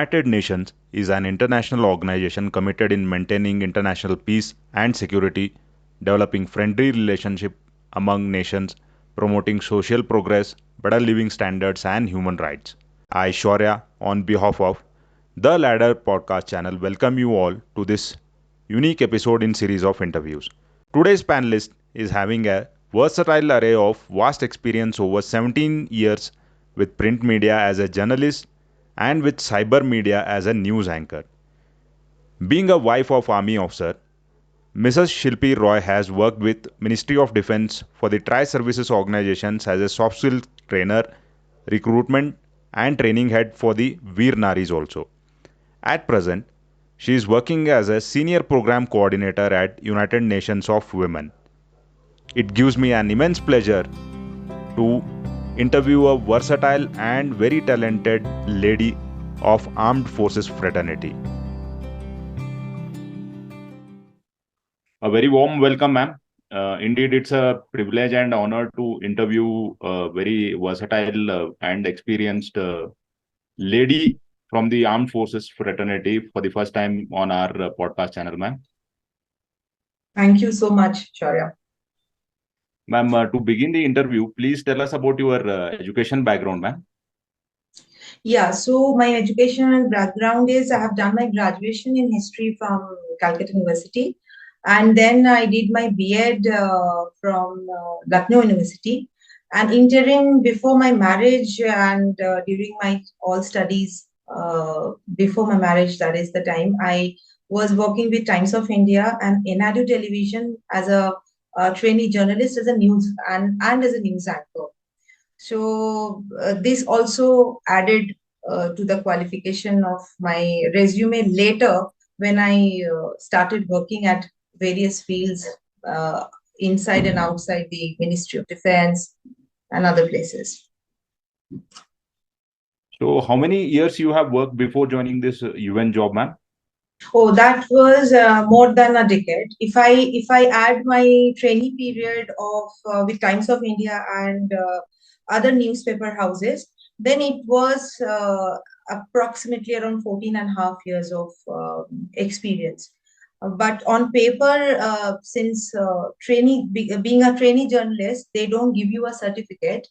United Nations is an international organization committed in maintaining international peace and security, developing friendly relationships among nations, promoting social progress, better living standards, and human rights. I, Shaurya, on behalf of the Ladder podcast channel, welcome you all to this unique episode in series of interviews. Today's panelist is having a versatile array of vast experience over 17 years with print media as a journalist and with cyber media as a news anchor. Being a wife of army officer, Mrs Shilpi Roy has worked with Ministry of Defence for the Tri-Services organizations as a soft skills trainer, recruitment and training head for the Veer Naris also. At present, she is working as a senior program coordinator at United Nations of Women. It gives me an immense pleasure to interview a versatile and very talented lady of armed forces fraternity. A very warm welcome, ma'am. Indeed, it's a privilege and honor to interview a very versatile and experienced lady from the armed forces fraternity for the first time on our podcast channel, ma'am. Thank you so much, Shaurya. Ma'am, to begin the interview, please tell us about your education background, ma'am. Yeah, so my educational background is I have done my graduation in history from Calcutta University, and then I did my B.Ed from Lucknow University. And interim before my marriage and during my all studies before my marriage, that is the time I was working with Times of India and NRU Television as a trainee journalist, as a news and as a news anchor. So this also added to the qualification of my resume later when I started working at various fields inside and outside the Ministry of Defense and other places. So how many years you have worked before joining this UN job, ma'am? Oh, that was more than a decade. If I add my trainee period of with Times of India and other newspaper houses, then it was approximately around 14 and a half years of experience. But on paper, since being a trainee journalist, they don't give you a certificate.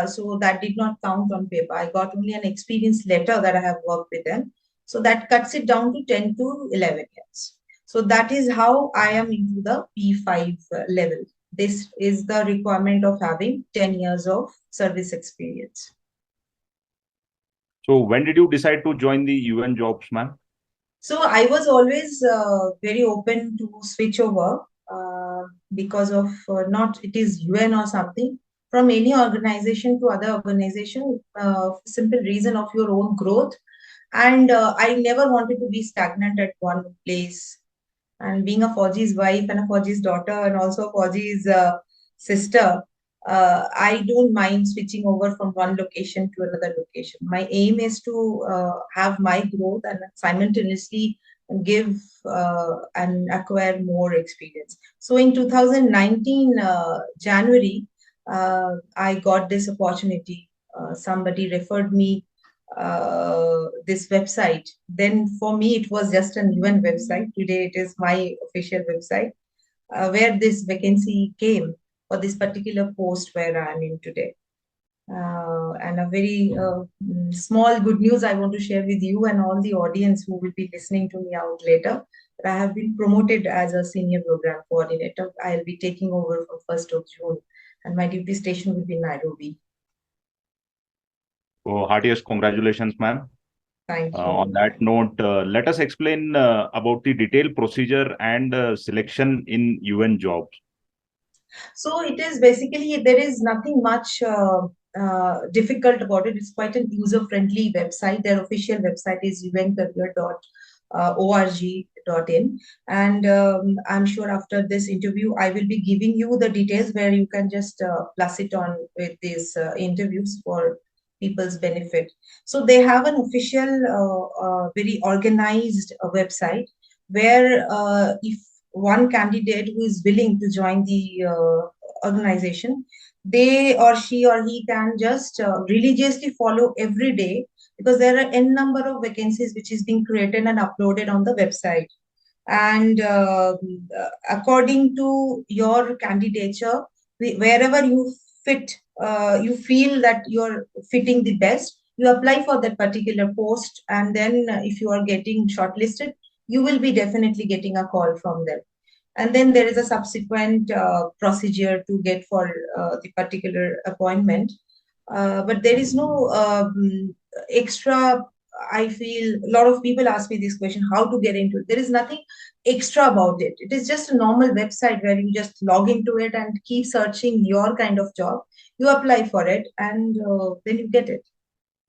So that did not count on paper. I got only an experience letter that I have worked with them. So that cuts it down to 10 to 11 years. So that is how I am into the P5 level. This is the requirement of having 10 years of service experience. So when did you decide to join the UN jobs, ma'am? So I was always very open to switch over because of not it is UN or something, from any organization to other organization, simple reason of your own growth. And I never wanted to be stagnant at one place. And being a Fauji's wife and a Fauji's daughter and also a Fauji's sister, I don't mind switching over from one location to another location. My aim is to have my growth and simultaneously give and acquire more experience. So in 2019 January, I got this opportunity. Somebody referred me this website. Then for me, it was just an UN website. Today, it is my official website where this vacancy came for this particular post where I am in today. And a very small good news I want to share with you and all the audience who will be listening to me out later. That I have been promoted as a senior program coordinator. I'll be taking over from 1st of June, and my duty station will be Nairobi. So heartiest congratulations, ma'am. Thank you. On that note, let us explain about the detailed procedure and selection in UN jobs. So it is basically, there is nothing much difficult about it. It's quite a user-friendly website. Their official website is uncareer.org.in. And I'm sure after this interview, I will be giving you the details where you can just plus it on with these interviews for people's benefit. So they have an official, very organized website where if one candidate who is willing to join the organization, they or she or he can just religiously follow every day, because there are n number of vacancies which is being created and uploaded on the website. And according to your candidature, wherever you fit, you feel that you're fitting the best, you apply for that particular post, and then if you are getting shortlisted, you will be definitely getting a call from them. And then there is a subsequent procedure to get for the particular appointment. But there is no extra. I feel a lot of people ask me this question: how to get into it? There is nothing extra about it. It is just a normal website where you just log into it and keep searching your kind of job. You apply for it, and then you get it.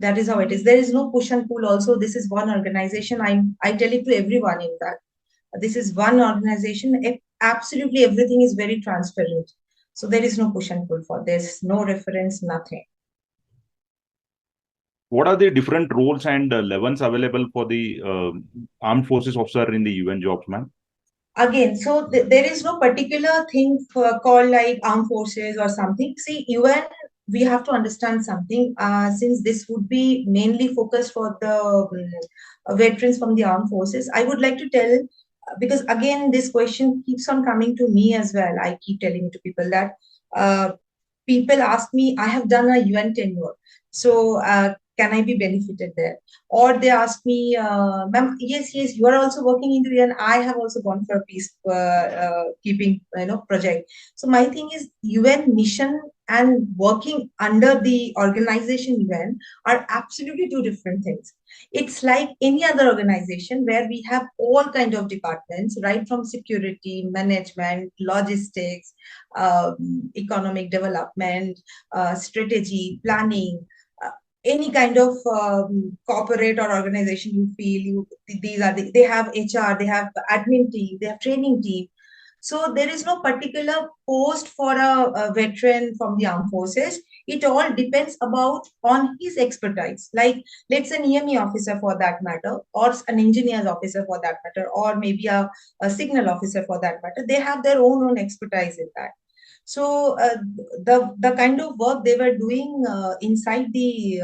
That is how it is. There is no push and pull. Also, this is one organization. I tell it to everyone. In fact, this is one organization. Absolutely everything is very transparent. So there is no push and pull for this. No reference. Nothing. What are the different roles and levels available for the armed forces officer in the UN jobs, ma'am? Again, so there is no particular thing called like armed forces or something. See, UN, we have to understand something. Since this would be mainly focused for the veterans from the armed forces, I would like to tell, because again, this question keeps on coming to me as well. I keep telling to people that uh, people ask me, I have done a UN tenure. So can I be benefited there? Or they ask me, ma'am, yes, you are also working in the UN. I have also gone for a peace keeping project. So my thing is, UN mission and working under the organization UN are absolutely two different things. It's like any other organization where we have all kind of departments, right from security, management, logistics, economic development, strategy, planning, any kind of corporate or organization you feel these are they have HR, they have admin team, they have training team. So there is no particular post for a veteran from the armed forces. It all depends about on his expertise. Like let's an EME officer for that matter, or an engineer's officer for that matter, or maybe a signal officer for that matter. They have their own expertise in that. So the kind of work they were doing inside the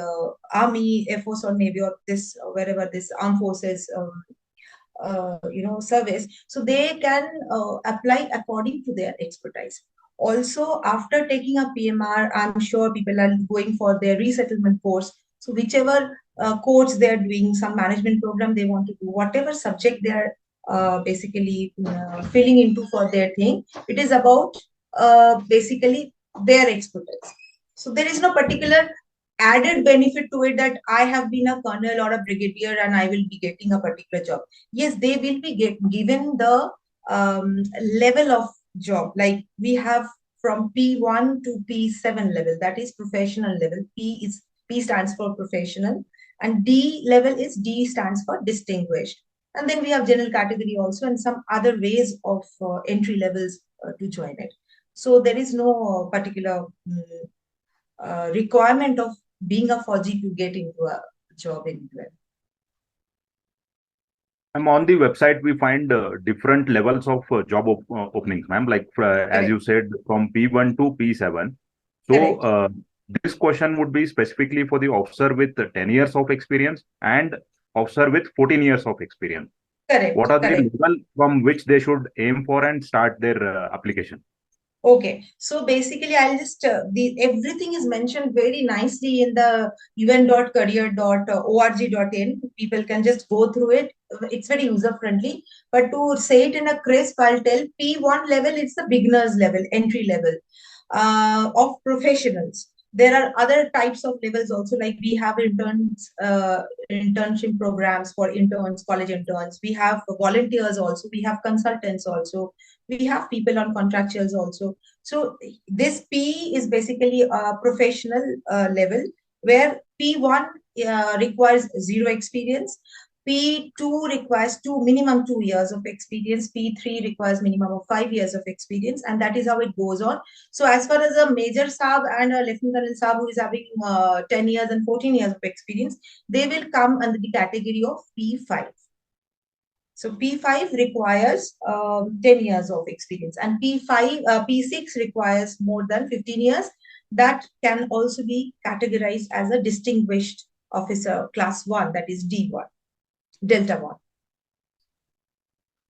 army, air force, or navy, or this wherever this armed forces service, so they can apply according to their expertise. Also, after taking a PMR, I'm sure people are going for their resettlement course. So whichever course they are doing, some management program they want to do, whatever subject they are basically filling into for their thing, it is about basically their expertise. So there is no particular added benefit to it that I have been a colonel or a brigadier and I will be getting a particular job. Yes, they will be given the level of job. Like we have from P1 to P7 level, that is professional level. P stands for professional, and D level is D stands for distinguished. And then we have general category also, and some other ways of entry levels to join it. So there is no particular requirement of being a Fauji to get into a job in UN. I'm on the website, we find different levels of job openings, ma'am, like as you said, from P1 to P7. So this question would be specifically for the officer with 10 years of experience and officer with 14 years of experience. Correct. What are the level from which they should aim for and start their application? Okay, so basically, I'll just everything is mentioned very nicely in the un.career.org.in. People can just go through it. It's very user friendly. But to say it in a crisp, I'll tell P1 level, it's the beginners level, entry level of professionals. There are other types of levels also, like we have internship programs for interns, college interns. We have volunteers also. We have consultants also. We have people on contractuals also. So this P is basically a professional level, where P1 requires zero experience. P2 requires minimum 2 years of experience. P3 requires minimum of 5 years of experience, and that is how it goes on. So as far as a major sab and a lieutenant colonel sab who is having 10 years and 14 years of experience, they will come under the category of P5. So P5 requires 10 years of experience, and P6 requires more than 15 years, that can also be categorized as a distinguished officer class 1, that is D1, Delta 1.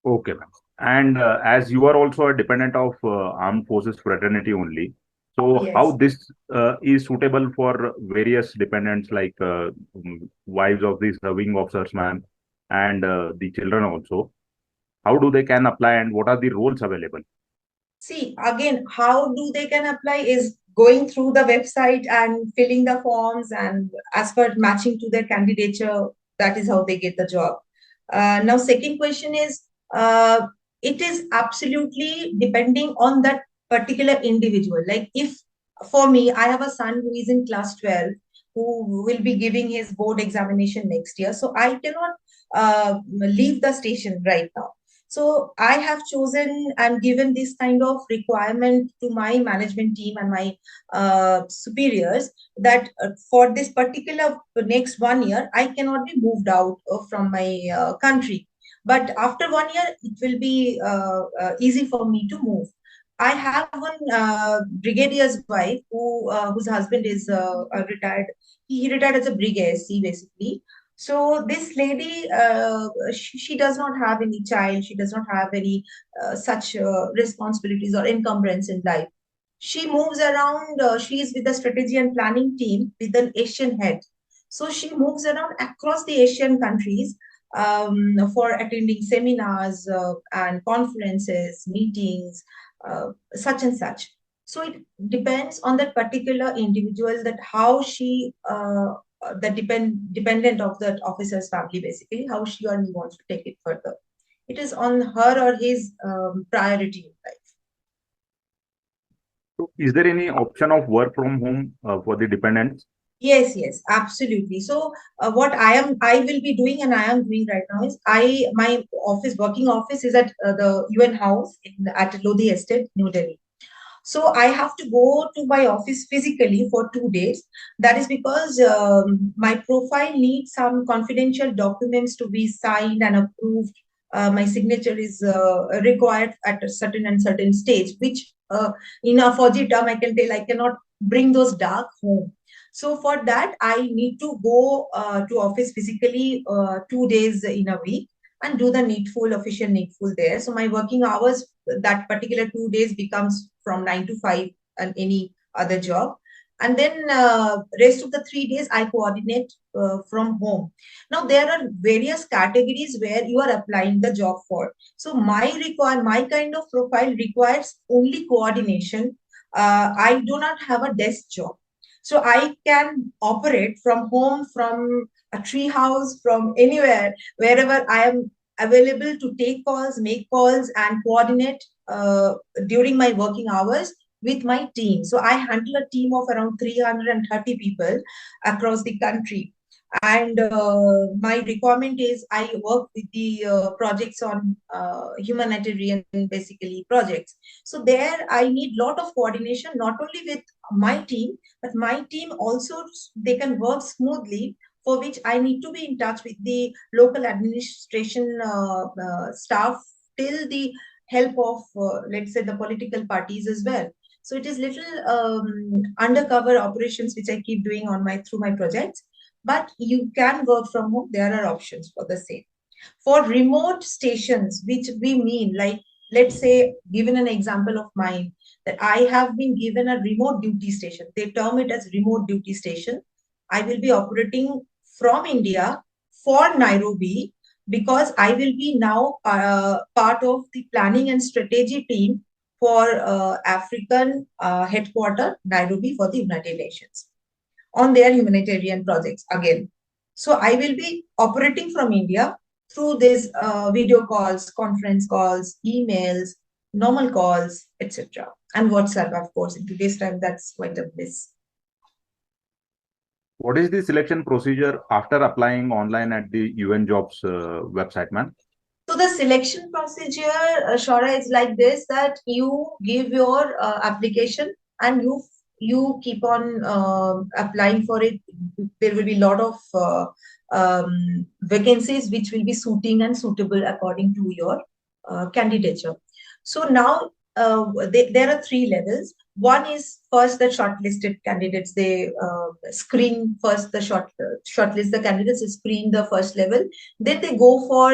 Okay, ma'am. And as you are also a dependent of armed forces fraternity only, so how Yes. this is suitable for various dependents like wives of the serving officers, ma'am, and the children also. How do they can apply and what are the roles available? See, again, how do they can apply is going through the website and filling the forms, and as per matching to their candidature, that is how they get the job. Now, second question is, it is absolutely depending on that particular individual. Like if for me, I have a son who is in class 12 who will be giving his board examination next year. So I cannot leave the station right now. So I have chosen and given this kind of requirement to my management team and my superiors that for this particular next 1 year, I cannot be moved out from my country. But after 1 year, it will be easy for me to move. I have one brigadier's wife whose husband is retired. He retired as a brigadier C basically. So this lady, she does not have any child. She does not have any such responsibilities or encumbrance in life. She moves around. She is with the strategy and planning team with an Asian head. So she moves around across the Asian countries for attending seminars and conferences, meetings, such and such. So it depends on that particular individual that how she the dependent of that officer's family, basically how she or he wants to take it further. It is on her or his priority in life. So is there any option of work from home for the dependents? Yes, yes, absolutely. So what I will be doing and I am doing right now is my working office is at the UN House at Lodi Estate, New Delhi. So I have to go to my office physically for 2 days. That is because my profile needs some confidential documents to be signed and approved. My signature is required at a certain and certain stage, which in a 4G term, I can tell I cannot bring those dark home. So for that, I need to go to office physically 2 days in a week and do the needful, official needful there. So my working hours that particular 2 days becomes from 9 to 5 and any other job. And then rest of the 3 days I coordinate from home. Now there are various categories where you are applying the job for. So my kind of profile requires only coordination. I do not have a desk job. So I can operate from home, from a tree house, from anywhere, wherever I am available to take calls, make calls, and coordinate during my working hours with my team. So I handle a team of around 330 people across the country. And my requirement is I work with the projects on humanitarian basically projects. So there I need lot of coordination, not only with my team, but my team also they can work smoothly, for which I need to be in touch with the local administration staff till the help of, let's say, the political parties as well. So it is little undercover operations which I keep doing on my through my projects. But you can work from home. There are options for the same. For remote stations, which we mean like, let's say, given an example of mine, that I have been given a remote duty station. They term it as remote duty station. I will be operating from India for Nairobi because I will be now part of the planning and strategy team for African headquarter Nairobi for the United Nations on their humanitarian projects again. So I will be operating from India through these video calls, conference calls, emails, normal calls, etc. And WhatsApp, of course. In today's time, that's quite a bliss. What is the selection procedure after applying online at the UN Jobs website, ma'am? So the selection procedure, Shora, is like this: that you give your application and you keep on applying for it. There will be a lot of vacancies which will be suiting and suitable according to your candidature. So now there are three levels. One is first the shortlisted candidates. They screen first the shortlist the candidates, screen the first level. Then they go for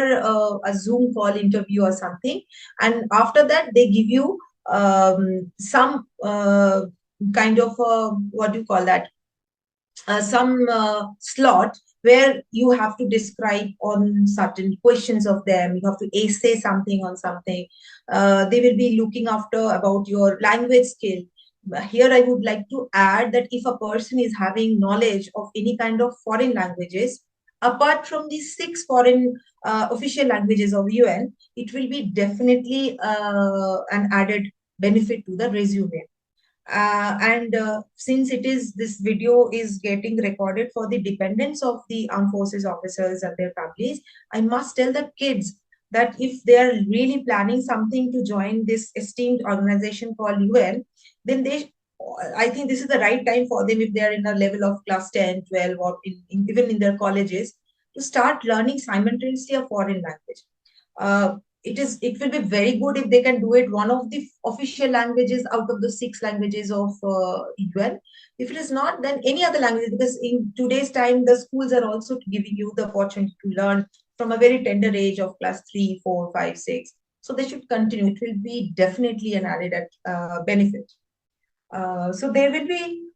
a Zoom call interview or something, and after that they give you some kind of what do you call that? Some slot where you have to describe on certain questions of them. You have to essay something on something. They will be looking after about your language skill. Here I would like to add that if a person is having knowledge of any kind of foreign languages apart from these six foreign official languages of UN, it will be definitely an added benefit to the resume. And since it is this video is getting recorded for the dependents of the armed forces officers and their families, I must tell the kids that if they are really planning something to join this esteemed organization called UN, then I think this is the right time for them if they are in a level of class 10, 12, or even in their colleges, to start learning simultaneously a foreign language. It will be very good if they can do it one of the official languages out of the six languages of UN. If it is not, then any other language, because in today's time the schools are also giving you the opportunity to learn from a very tender age of class 3, 4, 5, 6. So they should continue. It will be definitely an added benefit. So there will be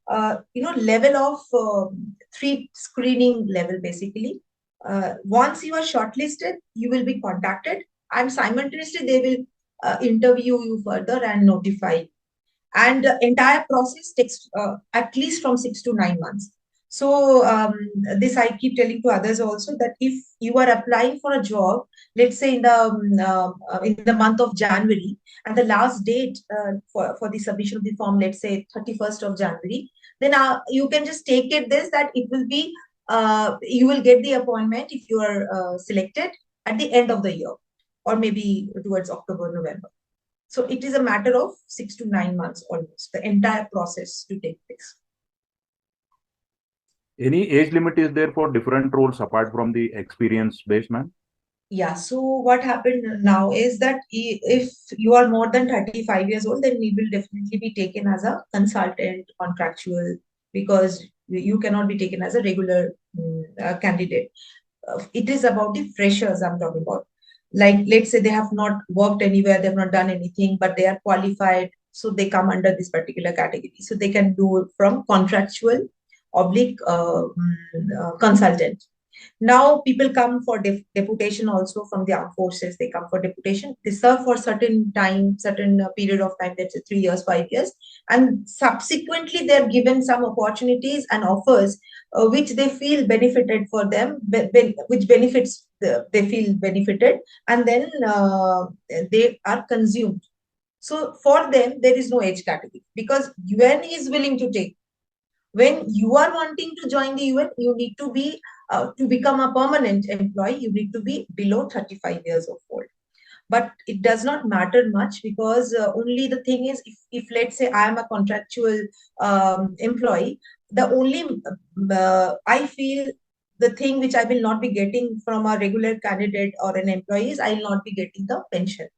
level of three screening level basically. Once you are shortlisted, you will be contacted, and simultaneously they will interview you further and notify. And the entire process takes at least from 6 to 9 months. So this I keep telling to others also, that if you are applying for a job, let's say in the month of January, and the last date for the submission of the form, let's say 31st of January, then you can just take it this, that it will be you will get the appointment if you are selected at the end of the year, or maybe towards October, November. So it is a matter of 6 to 9 months almost, the entire process to take place. Any age limit is there for different roles apart from the experience based, man? Yeah, so what happened now is that if you are more than 35 years old, then you will definitely be taken as a consultant contractual, because you cannot be taken as a regular candidate. It is about the freshers I'm talking about. Like, let's say they have not worked anywhere, they have not done anything, but they are qualified, so they come under this particular category. So they can do from contractual oblique consultant. Now people come for deputation also from the armed forces. They come for deputation. They serve for certain time, certain period of time, that's 3 years, 5 years, and subsequently they're given some opportunities and offers which they feel benefited for them, which benefits they feel benefited, and then they are consumed. So for them there is no age category, because UN is willing to take. When you are wanting to join the UN, you need to be to become a permanent employee, you need to be below 35 years of old. But it does not matter much, because only the thing is, if let's say I am a contractual employee, the only I feel the thing which I will not be getting from a regular candidate or an employee is I will not be getting the pension.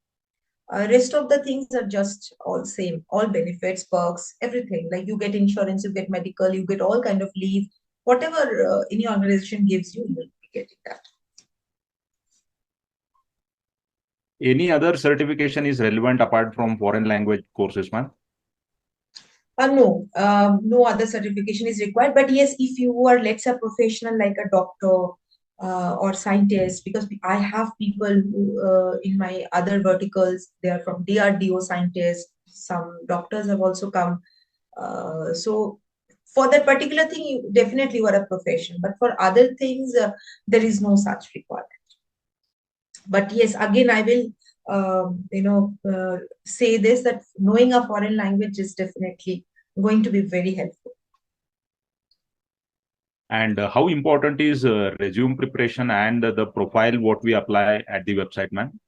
Rest of the things are just all same, all benefits, perks, everything. Like you get insurance, you get medical, you get all kind of leave. Whatever any organization gives you, you will be getting that. Any other certification is relevant apart from foreign language courses, man? No, no other certification is required. But yes, if you are, let's say, a professional like a doctor or scientist, because I have people who, in my other verticals, they are from DRDO scientists. Some doctors have also come. So for that particular thing, you definitely were a profession. But for other things, there is no such requirement. But yes, again, I will say this, that knowing a foreign language is definitely going to be very helpful. And how important is resume preparation and the profile what we apply at the website, man?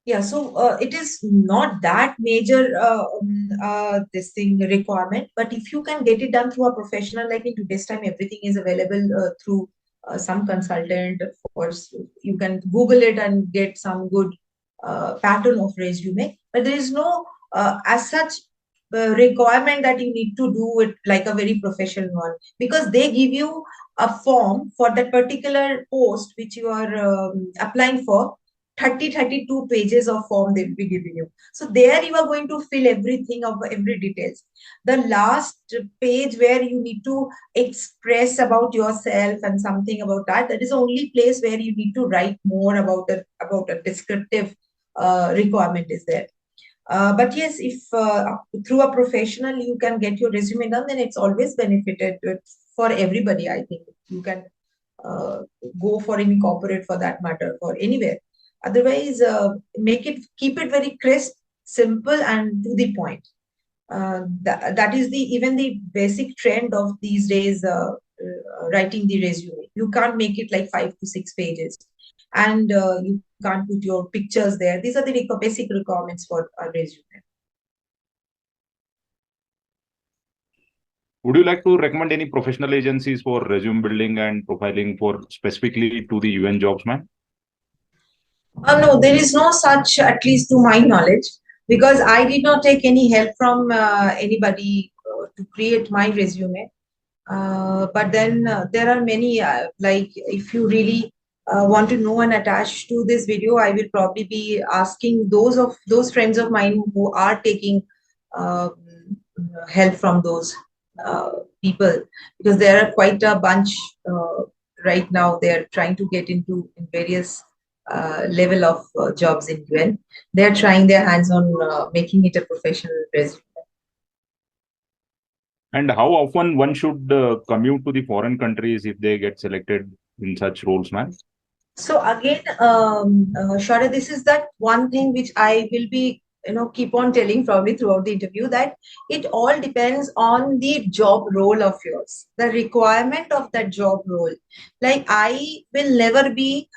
Yeah, so it is not that major this thing requirement, but if you can get it done through a professional, like in today's time, everything is available through some consultant. Of course, you can Google it and get some good pattern of resume, but there is no as such requirement that you need to do it like a very professional one, because they give you a form for that particular post which you are applying for. 32 pages of form they will be giving you. So there you are going to fill everything of every details. The last page where you need to express about yourself and something about that, that is the only place where you need to write more about a descriptive requirement is there. But yes, if through a professional you can get your resume done, then it's always benefited for everybody. I think you can uh, go for any corporate for that matter, for anywhere. Otherwise, keep it very crisp, simple, and to the point. That is the even the basic trend of these days. Writing the resume, you can't make it like 5 to 6 pages, and you can't put your pictures there. These are the basic requirements for a resume. Would you like to recommend any professional agencies for resume building and profiling for specifically to the UN jobs, ma'am? No, there is no such, at least to my knowledge, because I did not take any help from anybody to create my resume. But then there are many, like if you really want to know and attach to this video, I will probably be asking those friends of mine who are taking uh, help from those uh, people, because there are quite a bunch right now. They're trying to get into in various level of jobs in UN. They're trying their hands on making it a professional resume. And how often one should commute to the foreign countries if they get selected in such roles, ma'am? So again, Shara, this is that one thing which I will be, keep on telling probably throughout the interview, that it all depends on the job role of yours, the requirement of that job role. Like I will never be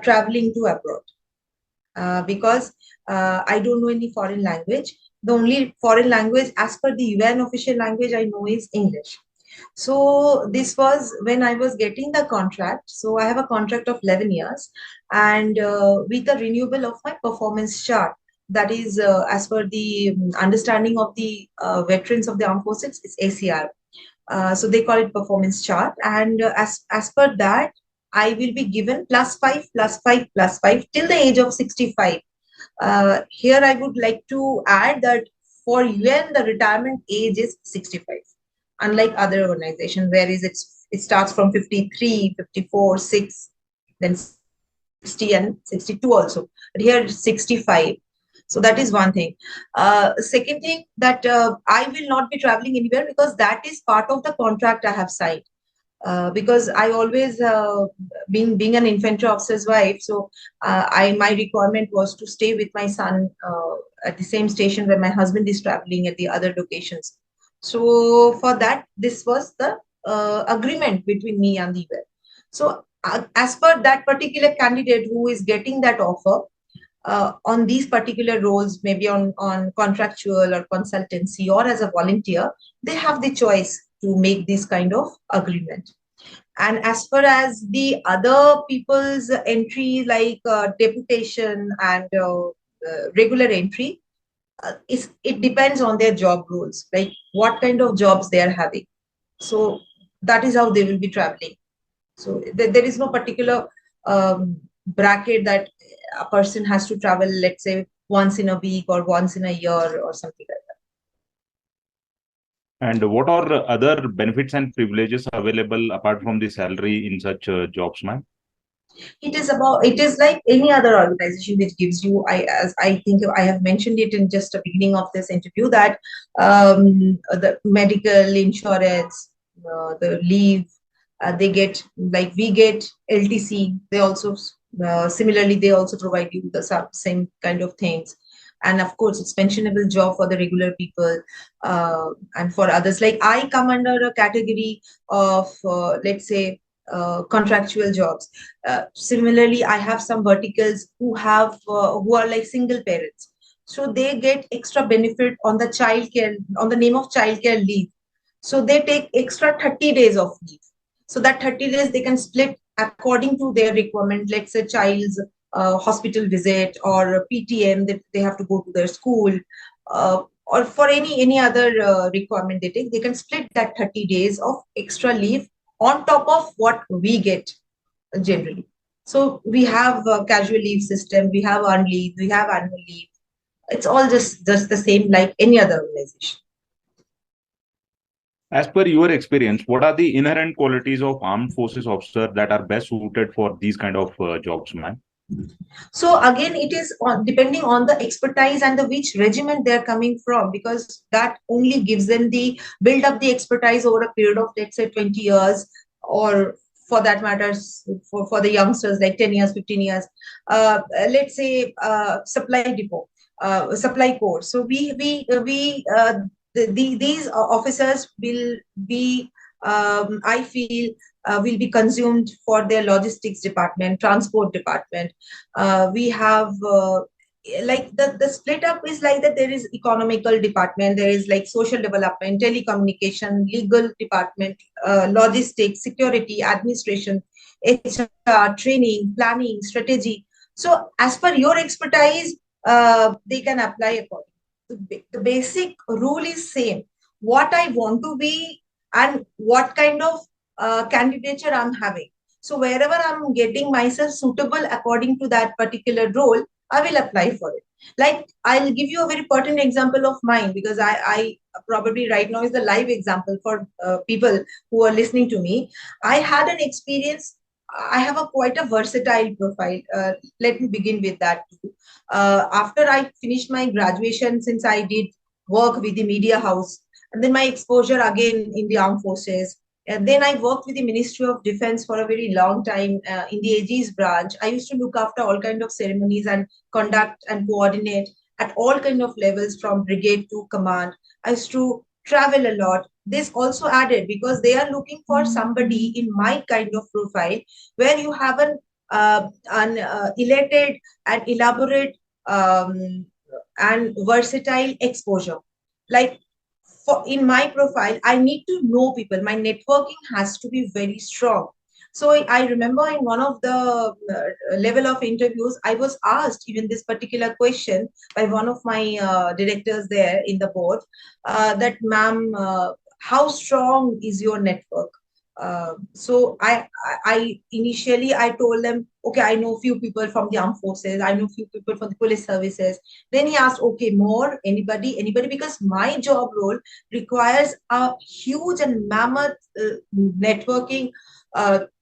traveling to abroad because I don't know any foreign language. The only foreign language as per the UN official language I know is English. So this was when I was getting the contract. So I have a contract of 11 years, and with a renewal of my performance chart. That is as per the understanding of the veterans of the armed forces, it's ACR. So they call it performance chart, and as per that, I will be given +5, +5, +5 till the age of 65. Here I would like to add that for UN, the retirement age is 65, unlike other organizations, where it starts from 53, 54, 6, then 60 and 62 also. But here it's 65. So that is one thing. Second thing, that I will not be traveling anywhere, because that is part of the contract I have signed. Because I always being an infantry officer's wife, so my requirement was to stay with my son at the same station where my husband is traveling at the other locations. So for that, this was the agreement between me and the UN. So as per that particular candidate who is getting that offer on these particular roles, maybe on contractual or consultancy or as a volunteer, they have the choice to make this kind of agreement. And as far as the other people's entry, like deputation and regular entry, it depends on their job roles, like what kind of jobs they are having. So that is how they will be traveling. So there is no particular bracket that a person has to travel, let's say, once in a week or once in a year or something like that. And what are other benefits and privileges available apart from the salary in such jobs, ma'am? It is like any other organization which gives you, as I think I have mentioned it in just the beginning of this interview, that the medical insurance, the leave, they get, like we get LTC. They also similarly they also provide you the same kind of things. And of course, it's pensionable job for the regular people, and for others. Like I come under a category of, let's say, contractual jobs. Similarly, I have some verticals who are like single parents, so they get extra benefit on the childcare, on the name of childcare leave. So they take extra 30 days of leave. So that 30 days they can split according to their requirement. Let's say child's hospital visit or PTM, that they have to go to their school, or for any other requirement they take, they can split that 30 days of extra leave on top of what we get generally. So we have a casual leave system, we have earned leave, we have annual leave. It's all just the same like any other organization. As per your experience, what are the inherent qualities of armed forces officer that are best suited for these kind of jobs, ma'am? So again, it is depending on the expertise and the which regiment they're coming from, because that only gives them the build up the expertise over a period of, let's say, 20 years, or for that matters, for the youngsters like 10 years, 15 years. Let's say supply depot, supply corps. So these officers will be, I feel, will be consumed for their logistics department, transport department. We have like the split up is like that. There is economical department, there is like social development, telecommunication, legal department, logistics, security, administration, HR, training, planning, strategy. So as per your expertise, they can apply according. The basic rule is same. What I want to be and what kind of candidature I'm having. So wherever I'm getting myself suitable according to that particular role, I will apply for it. Like I'll give you a very pertinent example of mine, because I probably right now is the live example for people who are listening to me. I had an experience. I have a quite a versatile profile. Let me begin with that too. After I finished my graduation, since I did work with the media house, and then my exposure again in the armed forces, and then I worked with the Ministry of Defense for a very long time in the AG's branch. I used to look after all kind of ceremonies and conduct and coordinate at all kind of levels from brigade to command. I used to travel a lot. This also added because they are looking for somebody in my kind of profile where you have an elated and elaborate and versatile exposure. Like for in my profile, I need to know people. My networking has to be very strong. So I remember in one of the level of interviews, I was asked even this particular question by one of my directors there in the board, that ma'am, how strong is your network? So I initially I told them, okay, I know a few people from the armed forces, I know a few people from the police services. Then he asked, okay, more anybody, because my job role requires a huge and mammoth networking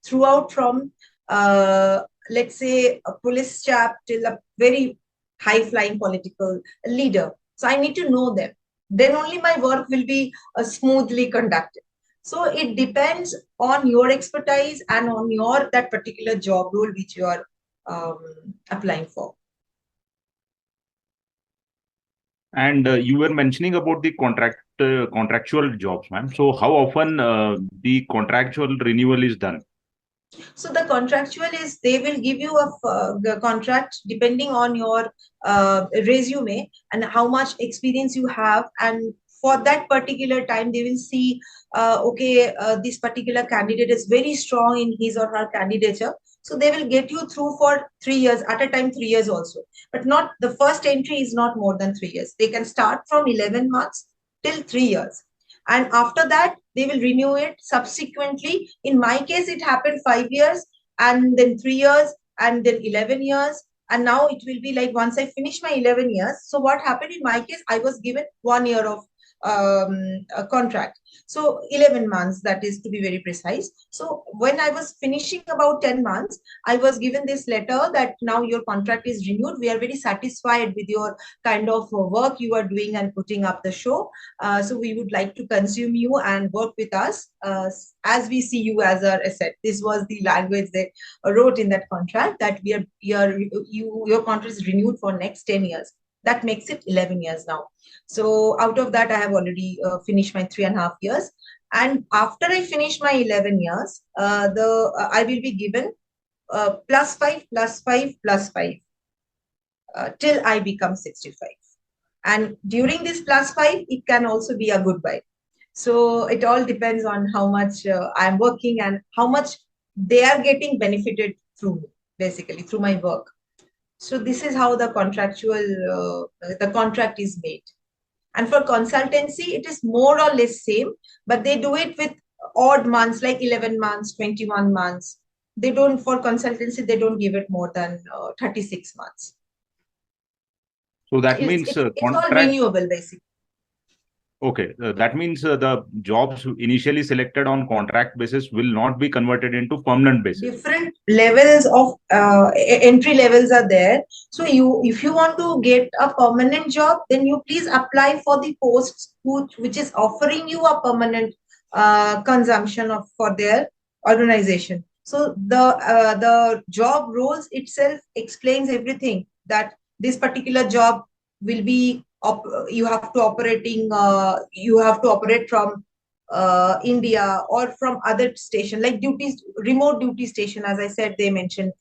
throughout from let's say a police chap till a very high flying political leader. So I need to know them. Then only my work will be smoothly conducted. So it depends on your expertise and on your that particular job role which you are applying for. And you were mentioning about the contractual jobs, ma'am. So how often the contractual renewal is done? So the contractual is they will give you the contract depending on your resume and how much experience you have, and for that particular time they will see, okay, this particular candidate is very strong in his or her candidature, so they will get you through for 3 years at a time, 3 years also, but not the first entry is not more than 3 years. They can start from 11 months till 3 years, and after that they will renew it subsequently. In my case it happened 5 years, and then 3 years, and then 11 years, and now it will be like once I finish my 11 years. So what happened in my case, I was given 1 year of a contract, so 11 months, that is to be very precise. So when I was finishing about 10 months, I was given this letter that now your contract is renewed, we are very satisfied with your kind of work you are doing and putting up the show, so we would like to consume you and work with us as we see you as our asset. This was the language they wrote in that contract, that your contract is renewed for next 10 years. That makes it 11 years now. So out of that, I have already finished my 3.5 years. And after I finish my 11 years, I will be given +5, +5, +5 till I become 65. And during this +5, it can also be a goodbye. So it all depends on how much I'm working and how much they are getting benefited through me, basically through my work. So this is how the contract is made. And for consultancy, it is more or less same, but they do it with odd months like 11 months, 21 months. They don't, for consultancy, they don't give it more than 36 months. So that means It's all contract. renewable, basically. Okay, that means the jobs initially selected on contract basis will not be converted into permanent basis. Different levels of entry levels are there. So if you want to get a permanent job, then you please apply for the posts which is offering you a permanent consumption of for their organization. So the job roles itself explains everything, that this particular job will be you have to operate from India or from other station like duties, remote duty station, as I said, they mentioned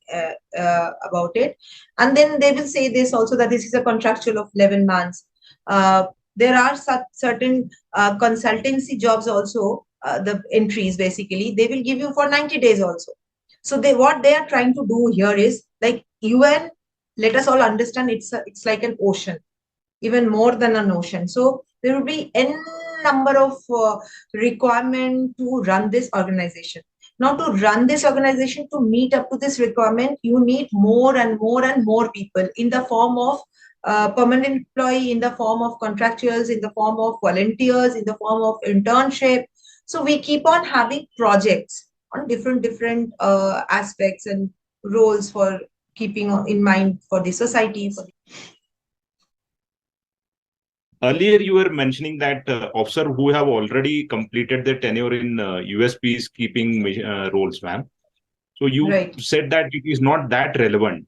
about it. And then they will say this also, that this is a contractual of 11 months. There are certain consultancy jobs also, the entries basically, they will give you for 90 days also. So what they are trying to do here is, like UN, let us all understand, it's like an ocean, even more than an ocean. So there will be n number of requirement to run this organization. Now, to run this organization, to meet up to this requirement, you need more and more and more people in the form of permanent employee, in the form of contractuals, in the form of volunteers, in the form of internship. So we keep on having projects on different aspects and roles for keeping in mind for the society, for the Earlier, you were mentioning that officer who have already completed their tenure in US peacekeeping roles, ma'am. So you right. said that it is not that relevant.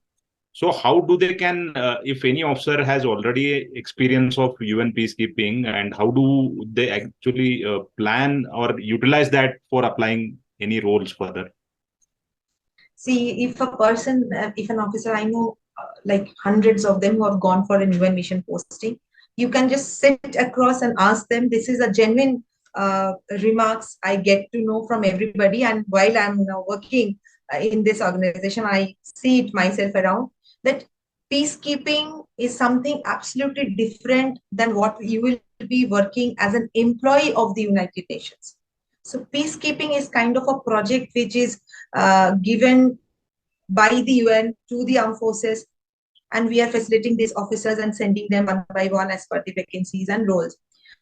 So how do they can, if any officer has already experience of UN peacekeeping, and how do they actually plan or utilize that for applying any roles further? See, if a person, if an officer, I know like hundreds of them who have gone for an UN mission posting, you can just sit across and ask them. This is a genuine remarks I get to know from everybody. And while I'm now working in this organization, I see it myself around, that peacekeeping is something absolutely different than what you will be working as an employee of the United Nations. So peacekeeping is kind of a project which is given by the UN to the armed forces, and we are facilitating these officers and sending them one by one as per the vacancies and roles.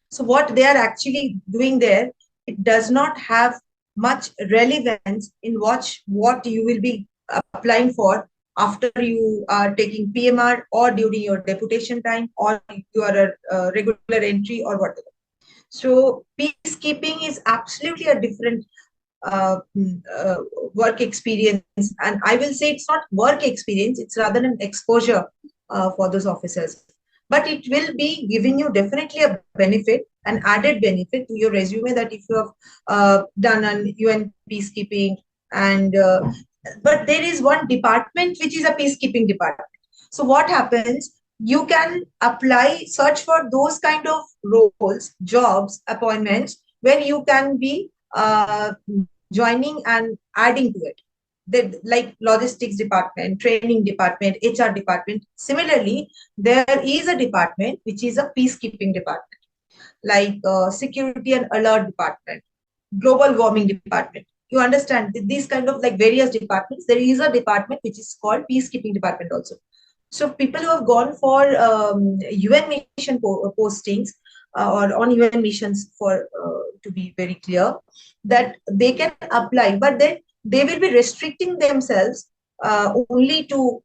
So what they are actually doing there, it does not have much relevance in what you will be applying for after you are taking PMR or during your deputation time or you are a regular entry or whatever. So peacekeeping is absolutely a different work experience, and I will say it's not work experience, it's rather an exposure for those officers. But it will be giving you definitely a benefit, an added benefit to your resume, that if you have done an UN peacekeeping, and but there is one department which is a peacekeeping department. So what happens, you can apply, search for those kind of roles, jobs, appointments where you can be joining and adding to it. Like logistics department, training department, HR department. Similarly, there is a department which is a peacekeeping department, like security and alert department, global warming department. You understand these kind of like various departments. There is a department which is called peacekeeping department also. So people who have gone for UN mission postings or on UN missions, for to be very clear, that they can apply, but then they will be restricting themselves only to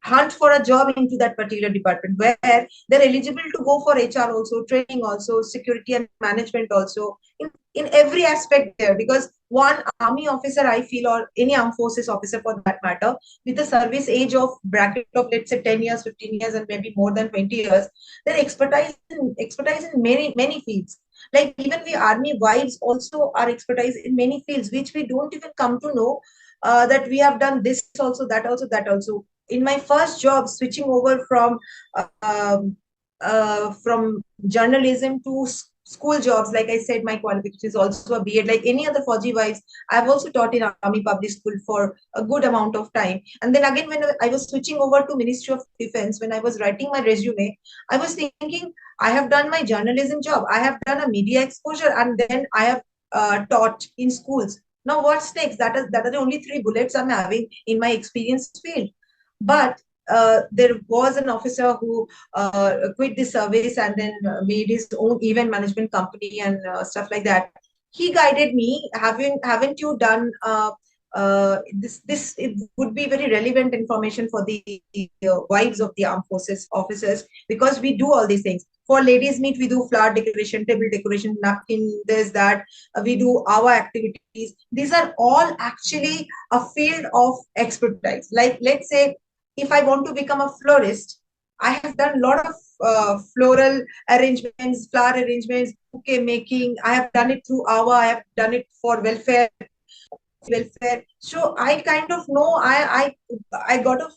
hunt for a job into that particular department, where they're eligible to go for HR also, training also, security and management also, in every aspect there. Because one army officer, I feel, or any armed forces officer for that matter, with a service age of bracket of let's say 10 years, 15 years, and maybe more than 20 years, they're expertise in many fields. Like even we army wives also are expertise in many fields, which we don't even come to know that we have done this also, that also, that also. In my first job, switching over from journalism to school jobs, like I said, my qualification is also a B.Ed. Like any other Fauji wives, I've also taught in Army Public School for a good amount of time. And then again, when I was switching over to Ministry of Defense, when I was writing my resume, I was thinking, I have done my journalism job, I have done a media exposure, and then I have taught in schools. Now, what's next? That are the only three bullets I'm having in my experience field. But there was an officer who quit the service and then made his own event management company and stuff like that. He guided me. Haven't you done this? It would be very relevant information for the wives of the armed forces officers, because we do all these things. For ladies' meet, we do flower decoration, table decoration, napkin, this, that. We do our activities. These are all actually a field of expertise. Like, let's say, if I want to become a florist, I have done a lot of floral arrangements, flower arrangements, bouquet making. I have done it through our, I have done it for welfare. So I kind of know, I got of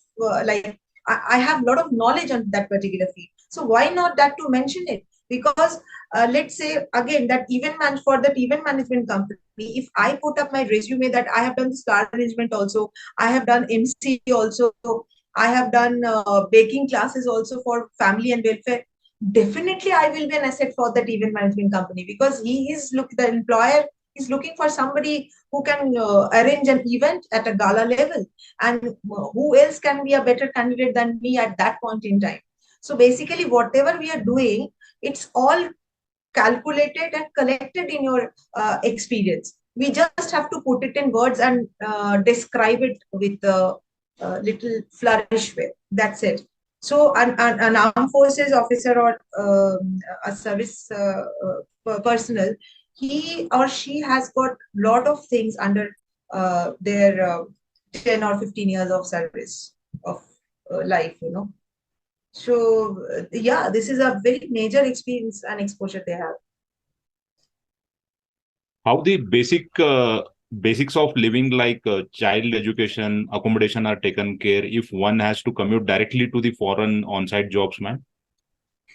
like, I have a lot of knowledge on that particular field. So why not that to mention it? Because let's say again that for that event management company, if I put up my resume that I have done this flower arrangement also, I have done MC also, I have done baking classes also for family and welfare. Definitely, I will be an asset for that event management company, because the employer is looking for somebody who can arrange an event at a gala level. And who else can be a better candidate than me at that point in time? So basically, whatever we are doing, it's all calculated and collected in your experience. We just have to put it in words and describe it with a little flourish way. That's it. So an armed forces officer or a service personnel, he or she has got lot of things under their 10 or 15 years of service of life, So yeah, this is a very major experience and exposure they have. How the basics of living, like child education, accommodation, are taken care if one has to commute directly to the foreign on-site jobs, man?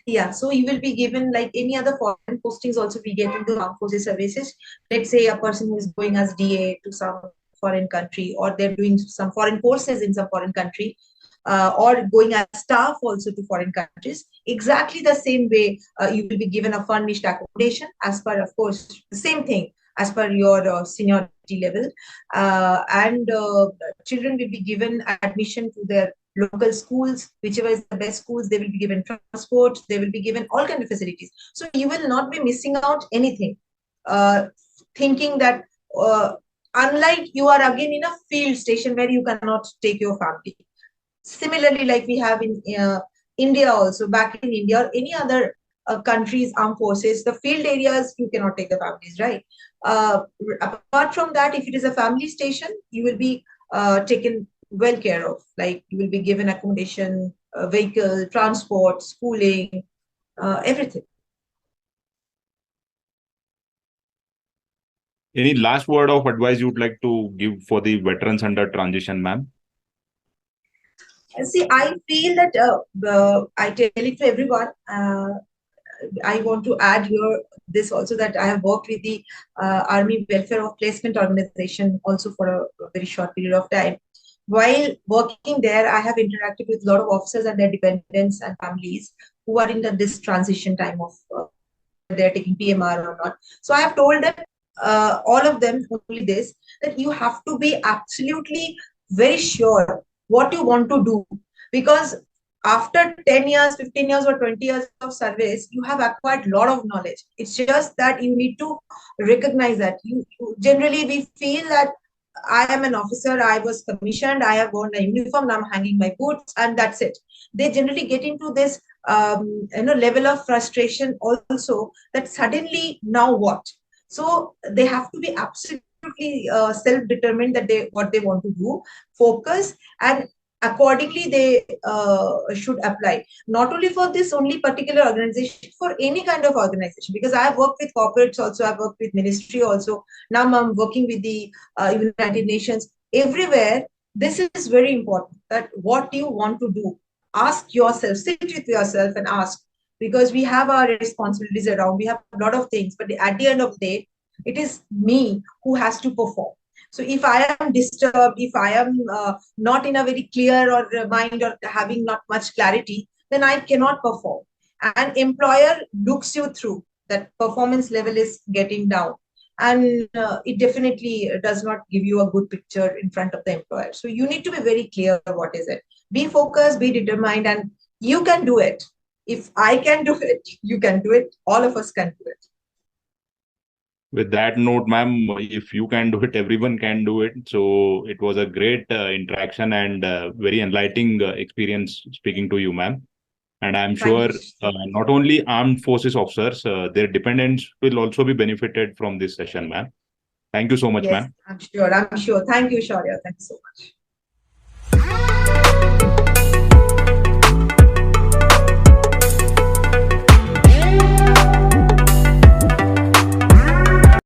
Yeah, so you will be given like any other foreign postings also we get into armed forces services. Let's say a person who is going as DA to some foreign country, or they're doing some foreign courses in some foreign country, or going as staff also to foreign countries. Exactly the same way, you will be given a furnished accommodation as per, of course, the same thing as per your seniority level. And children will be given admission to their local schools, whichever is the best schools. They will be given transport, they will be given all kind of facilities. So you will not be missing out anything. Thinking that unlike you are again in a field station where you cannot take your family. Similarly, like we have in India also, back in India or any other countries, armed forces, the field areas, you cannot take the families, right? Apart from that, if it is a family station, you will be taken well care of. Like you will be given accommodation, vehicle, transport, schooling, everything. Any last word of advice you'd like to give for the veterans under transition, ma'am? See, I feel that I tell it to everyone. I want to add here this also, that I have worked with the Army Welfare of Placement Organization also for a very short period of time. While working there, I have interacted with a lot of officers and their dependents and families who are in this transition time of they're taking PMR or not. So I have told them, all of them, only this, that you have to be absolutely very sure what you want to do, because after 10 years, 15 years or 20 years of service, you have acquired a lot of knowledge. It's just that you need to recognize that. Generally, we feel that I am an officer, I was commissioned, I have worn a uniform, I'm hanging my boots, and that's it. They generally get into this level of frustration also, that suddenly now what? So they have to be absolutely self-determined that what they want to do, focus, and accordingly they should apply. Not only for this only particular organization, for any kind of organization, because I have worked with corporates also, I've worked with ministry also, now I'm working with the United Nations. Everywhere, this is very important, that what you want to do, ask yourself, sit with yourself and ask, because we have our responsibilities around, we have a lot of things, but at the end of the day, it is me who has to perform. So if I am disturbed, if I am not in a very clear or mind or having not much clarity, then I cannot perform. And employer looks you through that performance level is getting down, and it definitely does not give you a good picture in front of the employer. So you need to be very clear what is it. Be focused, be determined, and you can do it. If I can do it, you can do it. All of us can do it. With that note, ma'am, if you can do it, everyone can do it. So it was a great interaction and very enlightening experience speaking to you, ma'am. And I'm Thank sure you. not only armed forces officers, their dependents will also be benefited from this session, ma'am. Thank you so much, Yes, ma'am. I'm sure. I'm sure. Thank you, Shaurya. Thank you so much.